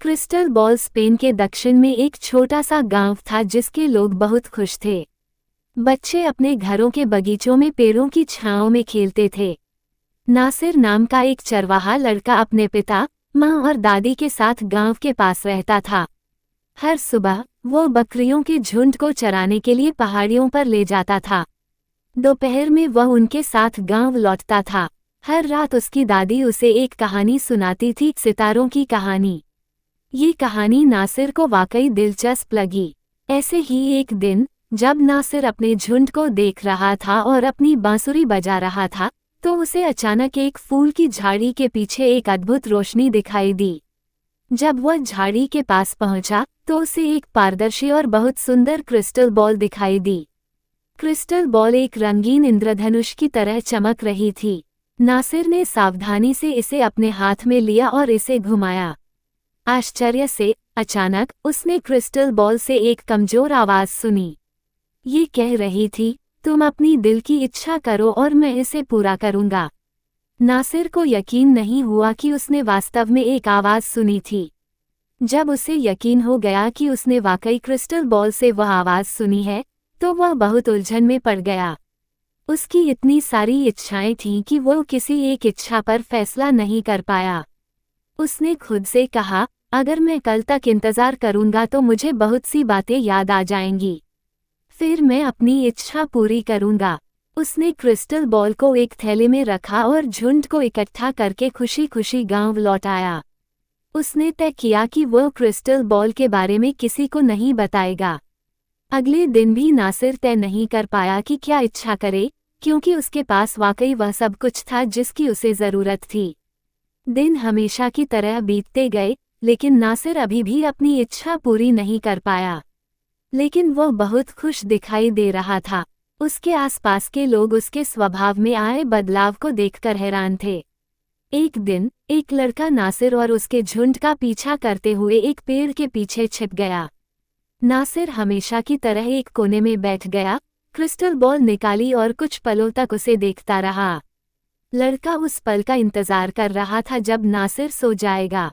Crystal ball Spain के दक्षिण में एक छोटा सा गांव था जिसके लोग बहुत खुश थे। बच्चे अपने घरों के बगीचों में पेड़ों की छांव में खेलते थे। नासिर नाम का एक चरवाहा लड़का अपने पिता, माँ और दादी के साथ गांव के पास रहता था। हर सुबह वो बकरियों के झुंड को चराने के लिए पहाड़ियों पर ले जाता था। दोपहर में वह उनके साथ गांव लौटता था। हर रात उसकी दादी उसे एक कहानी सुनाती थी, सितारों की कहानी। ये कहानी नासिर को वाकई दिलचस्प लगी। ऐसे ही एक दिन जब नासिर अपने झुंड को देख रहा था और अपनी बांसुरी बजा रहा था, तो उसे अचानक एक फूल की झाड़ी के पीछे एक अद्भुत रोशनी दिखाई दी। जब वह झाड़ी के पास पहुंचा तो उसे एक पारदर्शी और बहुत सुंदर क्रिस्टल बॉल दिखाई दी। क्रिस्टल बॉल एक रंगीन इंद्रधनुष की तरह चमक रही थी। नासिर ने सावधानी से इसे अपने हाथ में लिया और इसे घुमाया। आश्चर्य से अचानक उसने क्रिस्टल बॉल से एक कमजोर आवाज सुनी। ये कह रही थी, तुम अपनी दिल की इच्छा करो और मैं इसे पूरा करूंगा। नासिर को यकीन नहीं हुआ कि उसने वास्तव में एक आवाज सुनी थी। जब उसे यकीन हो गया कि उसने वाकई क्रिस्टल बॉल से वह आवाज सुनी है, तो वह बहुत उलझन में पड़ गया। उसकी इतनी सारी इच्छाएं थीं कि वो किसी एक इच्छा पर फैसला नहीं कर पाया। उसने खुद से कहा, अगर मैं कल तक इंतजार करूंगा तो मुझे बहुत सी बातें याद आ जाएंगी, फिर मैं अपनी इच्छा पूरी करूंगा। उसने क्रिस्टल बॉल को एक थैले में रखा और झुंड को इकट्ठा करके खुशी खुशी गांव लौट आया। उसने तय किया कि वह क्रिस्टल बॉल के बारे में किसी को नहीं बताएगा। अगले दिन भी नासिर तय नहीं कर पाया कि क्या इच्छा करे, क्योंकि उसके पास वाकई वह सब कुछ था जिसकी उसे जरूरत थी। दिन हमेशा की तरह बीतते गए, लेकिन नासिर अभी भी अपनी इच्छा पूरी नहीं कर पाया। लेकिन वह बहुत खुश दिखाई दे रहा था। उसके आसपास के लोग उसके स्वभाव में आए बदलाव को देखकर हैरान थे। एक दिन एक लड़का नासिर और उसके झुंड का पीछा करते हुए एक पेड़ के पीछे छिप गया। नासिर हमेशा की तरह एक कोने में बैठ गया, क्रिस्टल बॉल निकाली और कुछ पलों तक उसे देखता रहा। लड़का उस पल का इंतजार कर रहा था जब नासिर सो जाएगा।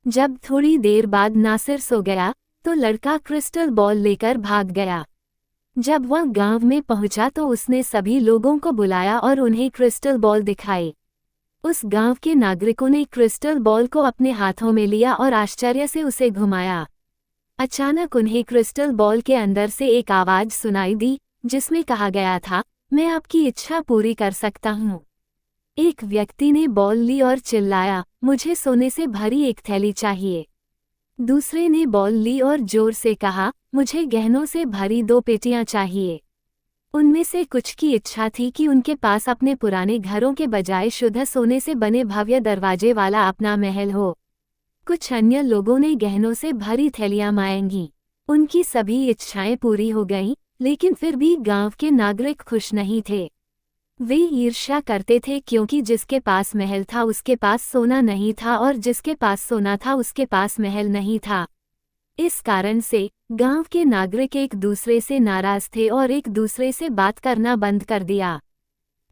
जब थोड़ी देर बाद नासिर सो गया तो लड़का क्रिस्टल बॉल लेकर भाग गया। जब वह गांव में पहुंचा तो उसने सभी लोगों को बुलाया और उन्हें क्रिस्टल बॉल दिखाए। उस गांव के नागरिकों ने क्रिस्टल बॉल को अपने हाथों में लिया और आश्चर्य से उसे घुमाया। अचानक उन्हें क्रिस्टल बॉल के अंदर से एक आवाज सुनाई दी, जिसमें कहा गया था, मैं आपकी इच्छा पूरी कर सकता हूँ। एक व्यक्ति ने बॉल ली और चिल्लाया, मुझे सोने से भरी एक थैली चाहिए। दूसरे ने बॉल ली और जोर से कहा, मुझे गहनों से भरी 2 पेटियां चाहिए। उनमें से कुछ की इच्छा थी कि उनके पास अपने पुराने घरों के बजाय शुद्ध सोने से बने भव्य दरवाजे वाला अपना महल हो। कुछ अन्य लोगों ने गहनों से भरी थैलियां मांगी। उनकी सभी इच्छाएं पूरी हो गईं, लेकिन फिर भी गांव के नागरिक खुश नहीं थे। वे ईर्ष्या करते थे क्योंकि जिसके पास महल था उसके पास सोना नहीं था और जिसके पास सोना था उसके पास महल नहीं था। इस कारण से गांव के नागरिक एक दूसरे से नाराज थे और एक दूसरे से बात करना बंद कर दिया।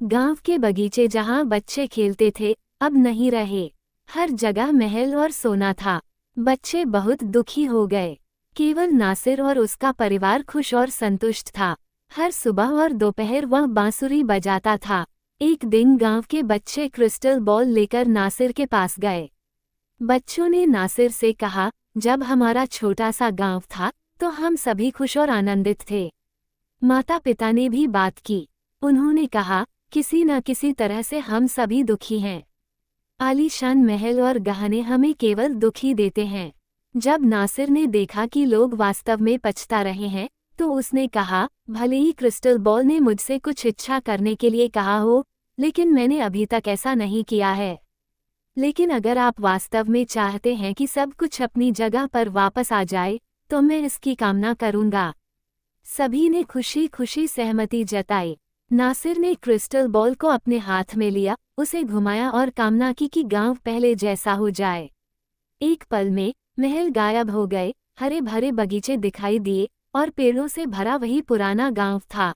गांव के बगीचे जहां बच्चे खेलते थे, अब नहीं रहे। हर जगह महल और सोना था। बच्चे बहुत दुखी हो गए। केवल नासिर और उसका परिवार खुश और संतुष्ट था। हर सुबह और दोपहर वह बांसुरी बजाता था। एक दिन गांव के बच्चे क्रिस्टल बॉल लेकर नासिर के पास गए। बच्चों ने नासिर से कहा, जब हमारा छोटा सा गांव था तो हम सभी खुश और आनंदित थे। माता पिता ने भी बात की। उन्होंने कहा, किसी न किसी तरह से हम सभी दुखी हैं। आलीशान महल और गहने हमें केवल दुखी देते हैं। जब नासिर ने देखा कि लोग वास्तव में पछता रहे हैं, तो उसने कहा, भले ही क्रिस्टल बॉल ने मुझसे कुछ इच्छा करने के लिए कहा हो, लेकिन मैंने अभी तक ऐसा नहीं किया है। लेकिन अगर आप वास्तव में चाहते हैं कि सब कुछ अपनी जगह पर वापस आ जाए, तो मैं इसकी कामना करूंगा। सभी ने खुशी खुशी सहमति जताई। नासिर ने क्रिस्टल बॉल को अपने हाथ में लिया, उसे घुमाया और कामना की कि गांव पहले जैसा हो जाए। एक पल में महल गायब हो गए, हरे भरे बगीचे दिखाई दिए और पेड़ों से भरा वही पुराना गांव था।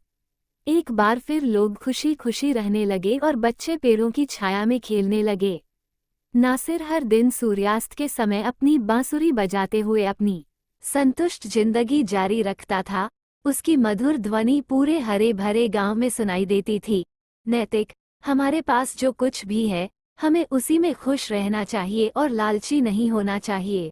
एक बार फिर लोग खुशी खुशी रहने लगे और बच्चे पेड़ों की छाया में खेलने लगे। नासिर हर दिन सूर्यास्त के समय अपनी बांसुरी बजाते हुए अपनी संतुष्ट जिंदगी जारी रखता था। उसकी मधुर ध्वनि पूरे हरे भरे गांव में सुनाई देती थी। नैतिक, हमारे पास जो कुछ भी है, हमें उसी में खुश रहना चाहिए और लालची नहीं होना चाहिए।